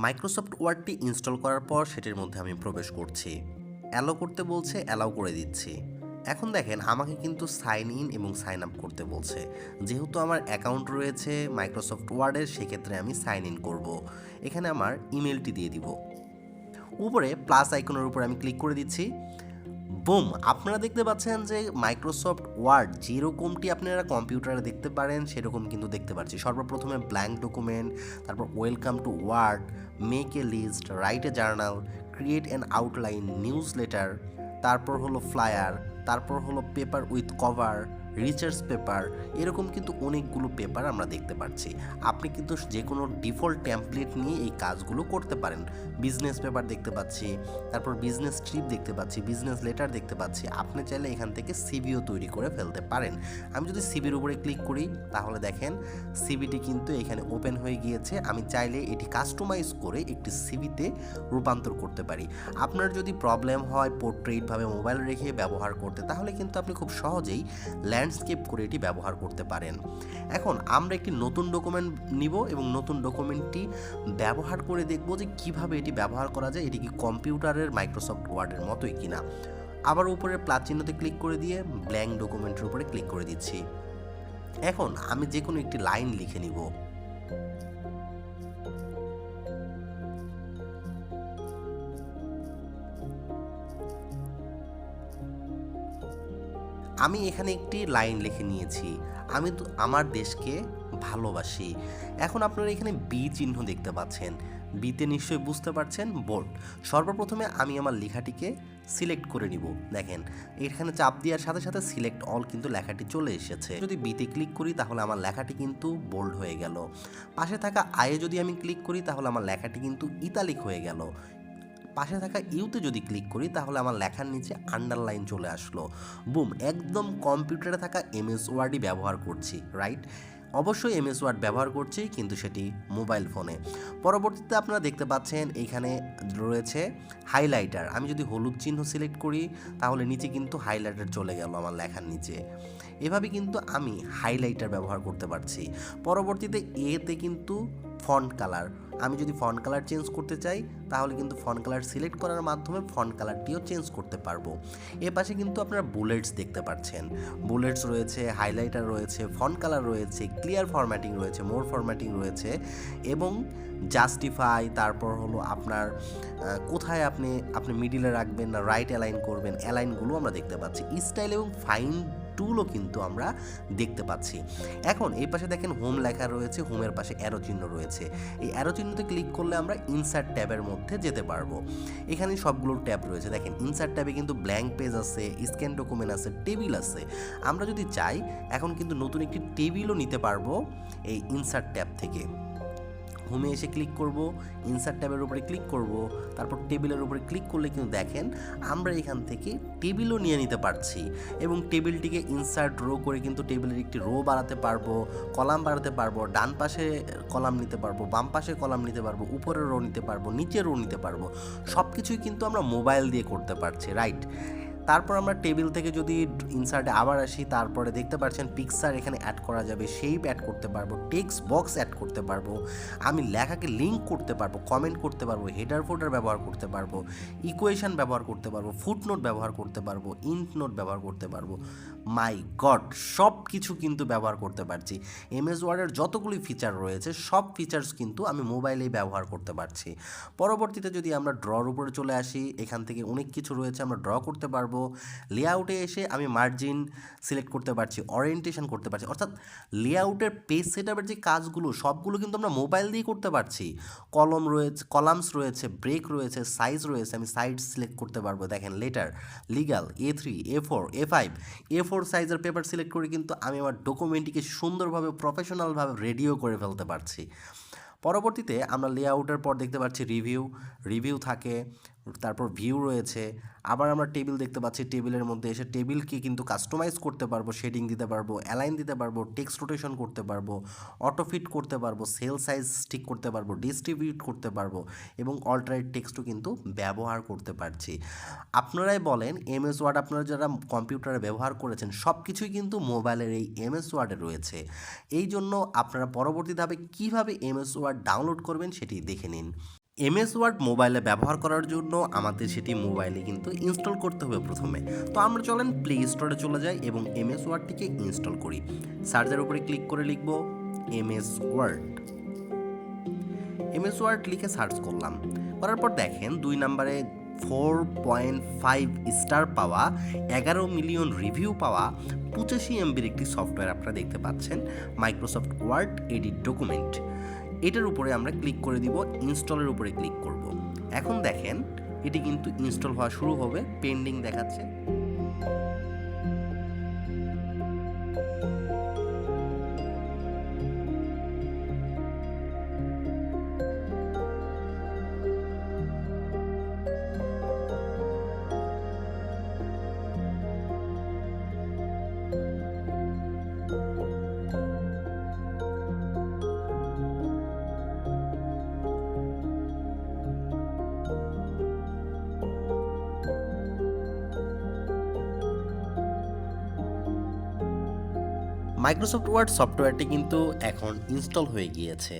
Microsoft ওয়ার্ডটি install করার পর সেটির মধ্যে আমি প্রবেশ করছি। অ্যালো করতে বলছে, অ্যালাউ করে দিচ্ছি। এখন দেখেন আমাকে কিন্তু সাইন ইন এবং সাইন আপ করতে বলছে। যেহেতু আমার অ্যাকাউন্ট রয়েছে মাইক্রোসফট ওয়ার্ডের, সেক্ষেত্রে আমি সাইন ইন করব। এখানে আমার ইমেলটি দিয়ে দিব। উপরে প্লাস আইকনের উপরে আমি ক্লিক করে দিচ্ছি। বুম, আপনারা দেখতে পাচ্ছেন যে মাইক্রোসফট ওয়ার্ড যেরকমটি আপনারা কম্পিউটারে দেখতে পারেন সেরকম কিন্তু দেখতে পাচ্ছি। সর্বপ্রথমে ব্ল্যাঙ্ক ডকুমেন্ট, তারপর welcome to Word, make a list, write a journal, create an outline, newsletter, তারপর হলো ফ্লায়ার, তারপর হলো paper with cover, research paper, এরকম কিন্তু অনেকগুলো পেপার আমরা দেখতে পাচ্ছি। আপনি কিন্তু যে কোনো ডিফল্ট টেমপ্লেট নিয়ে এই কাজগুলো করতে পারেন। বিজনেস পেপার দেখতে পাচ্ছি, তারপর বিজনেস ট্রিপ দেখতে পাচ্ছি, বিজনেস লেটার দেখতে পাচ্ছি। আপনি চাইলে এখান থেকে সিভিও তৈরি করে ফেলতে পারেন। আমি যদি সিভির উপরে ক্লিক করি তাহলে দেখেন সিভিটি কিন্তু এখানে ওপেন হয়ে গিয়েছে। আমি চাইলে এটি কাস্টমাইজ করে একটি সিভিতে রূপান্তর করতে পারি। আপনার যদি প্রবলেম হয় পোর্ট্রেটভাবে মোবাইল রেখে ব্যবহার করতে, তাহলে কিন্তু আপনি খুব সহজেই ল্যান্ডস্কেপ করে এটি ব্যবহার করতে পারেন। এখন আমরা একটি নতুন ডকুমেন্ট নিব এবং নতুন ডকুমেন্টটি ব্যবহার করে দেখব যে কিভাবে এটি ব্যবহার করা যায়, এটি কি কম্পিউটারের মাইক্রোসফট ওয়ার্ডের মতোই কিনা। আবার উপরে প্লাস চিহ্নতে ক্লিক করে দিয়ে ব্ল্যাঙ্ক ডকুমেন্টের উপরে ক্লিক করে দিচ্ছি। এখন আমি যে কোনো একটি লাইন লিখে নিব। আমি এখানে একটি লাইন লিখে নিয়েছি, আমি তো আমার দেশকে ভালোবাসি। এখন আপনারা এখানে বি চিহ্ন দেখতে পাচ্ছেন, বিতে নিশ্চয়ই বুঝতে পারছেন বোল্ড। সর্বপ্রথমে আমি আমার লেখাটিকে সিলেক্ট করে নিব। দেখেন এখানে চাপ দেওয়ার সাথে সাথে সিলেক্ট অল কিন্তু লেখাটি চলে এসেছে। যদি বিতে ক্লিক করি তাহলে আমার লেখাটি কিন্তু বোল্ড হয়ে গেল। পাশে থাকা আয়ে যদি আমি ক্লিক করি তাহলে আমার লেখাটি কিন্তু ইতালিক হয়ে গেল। পাশে থাকা ইউতে যদি ক্লিক করি তাহলে আমার লেখার নিচে আন্ডারলাইন চলে আসলো। বুম, একদম কম্পিউটারে থাকা এমএস ওয়ার্ডই ব্যবহার করছি, রাইট? অবশ্যই এমএস ওয়ার্ড ব্যবহার করছি, কিন্তু সেটি মোবাইল ফোনে। পরবর্তীতে আপনারা দেখতে পাচ্ছেন এইখানে রয়েছে হাইলাইটার। আমি যদি হলুদ চিহ্ন সিলেক্ট করি তাহলে নিচে কিন্তু হাইলাইটার চলে গেল আমার লেখার নিচে। এভাবে কিন্তু আমি হাইলাইটার ব্যবহার করতে পারছি। পরবর্তীতে এতে কিন্তু ফন্ট কালার, আমি যদি ফন্ট কালার চেঞ্জ করতে চাই তাহলে কিন্তু ফন্ট কালার সিলেক্ট করার মাধ্যমে ফন্ট কালারটিও চেঞ্জ করতে পারবো। এ পাশে কিন্তু আপনারা বুলেটস দেখতে পাচ্ছেন, বুলেটস রয়েছে, হাইলাইটার রয়েছে, ফন্ট কালার রয়েছে, ক্লিয়ার ফরম্যাটিং রয়েছে, মোর ফরম্যাটিং রয়েছে এবং জাস্টিফাই, তারপর হলো আপনার কোথায় আপনি মিডিলে রাখবেন না রাইট অ্যালাইন করবেন, অ্যালাইনগুলো আমরা দেখতে পাচ্ছি। স্টাইল এবং ফাইন টুলও কিন্তু আমরা দেখতে পাচ্ছি। এখন এই পাশে দেখেন হোম লেখা রয়েছে, হোমের পাশে অ্যারো চিহ্ন রয়েছে। এই অ্যারো চিহ্নতে ক্লিক করলে আমরা ইনসার্ট ট্যাবের মধ্যে যেতে পারবো। এখানে সবগুলো ট্যাব রয়েছে। দেখেন ইনসার্ট ট্যাবে কিন্তু ব্ল্যাঙ্ক পেজ আছে, স্ক্যান ডকুমেন্ট আছে, টেবিল আছে। আমরা যদি চাই এখন কিন্তু নতুন একটি টেবিলও নিতে পারবো এই ইনসার্ট ট্যাব থেকে। হোমে এসে ক্লিক করব, ইনসার্ট ট্যাবের উপরে ক্লিক করব, তারপর টেবিলের উপরে ক্লিক করলে কিন্তু দেখেন আমরা এখান থেকে টেবিলও নিয়ে নিতে পারছি এবং টেবিলটিকে ইনসার্ট রো করে কিন্তু টেবিলের একটি রো বাড়াতে পারবো, কলাম বাড়াতে পারবো, ডান পাশে কলাম নিতে পারবো, বাম পাশে কলাম নিতে পারবো, উপরে রো নিতে পারবো, নিচে রো নিতে পারবো। সব কিছুই কিন্তু আমরা মোবাইল দিয়ে করতে পারছি, রাইট? তারপর আমরা টেবিল থেকে যদি ইনসার্টে আবার আসি, তারপরে দেখতে পাচ্ছেন পিকচার এখানে অ্যাড করা যাবে, শেপ অ্যাড করতে পারবো, টেক্সট বক্স অ্যাড করতে পারবো, আমি লেখাকে লিঙ্ক করতে পারবো, কমেন্ট করতে পারবো, হেডার ফোল্ডার ব্যবহার করতে পারবো, ইকুয়েশন ব্যবহার করতে পারবো, ফুটনোট ব্যবহার করতে পারবো, ইন্ট নোট ব্যবহার করতে পারবো। মাই গড, সব কিছু কিন্তু ব্যবহার করতে পারছি। এমএস ওয়ার্ডের যতগুলি ফিচার রয়েছে সব ফিচার্স কিন্তু আমি মোবাইলেই ব্যবহার করতে পারছি। পরবর্তীতে যদি আমরা ড্রর উপরে চলে আসি, এখান থেকে অনেক কিছু রয়েছে, আমরা ড্র করতে পারবো। লেআউটে এসে আমি মার্জিন সিলেক্ট করতে পারছি, ওরিয়েন্টেশন করতে পারছি, অর্থাৎ লেআউটের পেজ সেটআপের যে কাজগুলো সবগুলো কিন্তু আমরা মোবাইল দিয়ে করতে পারছি। কলম রয়েছে, কলামস রয়েছে, ব্রেক রয়েছে, সাইজ রয়েছে, আমি সাইজ সিলেক্ট করতে পারবো। দেখেন letter, legal, A3, A4, A5, A4 সাইজের পেপার সিলেক্ট করে কিন্তু আমি আমার ডকুমেন্টটিকে সুন্দরভাবে প্রফেশনালভাবে রেডিও করে ফেলতে পারছি। পরবর্তীতে আমরা লেআউটের পর দেখতে পাচ্ছি রিভিউ থাকে, তারপর ভিউ রয়েছে। আবার আমরা টেবিল দেখতে পাচ্ছি, টেবিলের মধ্যে এসে টেবিলকে কিন্তু কাস্টমাইজ করতে পারবো, শেডিং দিতে পারবো, অ্যালাইন দিতে পারবো, টেক্সট রোটেশন করতে পারবো, অটোফিট করতে পারবো, সেল সাইজ ঠিক করতে পারবো, ডিস্ট্রিবিউট করতে পারবো এবং অল্টারেট টেক্সটও কিন্তু ব্যবহার করতে পারছি। আপনারাই বলেন এমএস ওয়ার্ড আপনারা যারা কম্পিউটারে ব্যবহার করেছেন সব কিছুই কিন্তু মোবাইলের এই এমএস ওয়ার্ডে রয়েছে। এই জন্য আপনারা পরবর্তী ধাপে কীভাবে এমএস ওয়ার্ড ডাউনলোড করবেন সেটি দেখে নিন। এমএস ওয়ার্ড মোবাইলে ব্যবহার করার জন্য আমাদের সেটি মোবাইলে কিন্তু ইনস্টল করতে হবে প্রথমে। তো আমরা চলেন প্লে স্টোরে চলে যাই এবং এমএস ওয়ার্ডটিকে ইনস্টল করি। সার্চের উপরে ক্লিক করে লিখব এমএস ওয়ার্ড। এমএস ওয়ার্ড লিখে সার্চ করলাম, করার পর দেখেন 2 নম্বরে 4.5 স্টার পাওয়া, 11 মিলিয়ন রিভিউ পাওয়া 85 এমবির একটি সফটওয়্যার আপনারা দেখতে পাচ্ছেন, মাইক্রোসফট ওয়ার্ড এডিট ডকুমেন্ট। এটার উপরে আমরা ক্লিক করে দিব, ইনস্টলের উপরে ক্লিক করব। এখন দেখেন এটি কিন্তু ইনস্টল হওয়া শুরু হবে, পেন্ডিং দেখাচ্ছে। মাইক্রোসফট ওয়ার্ড সফটওয়্যারটি কিন্তু এখন ইনস্টল হয়ে গিয়েছে।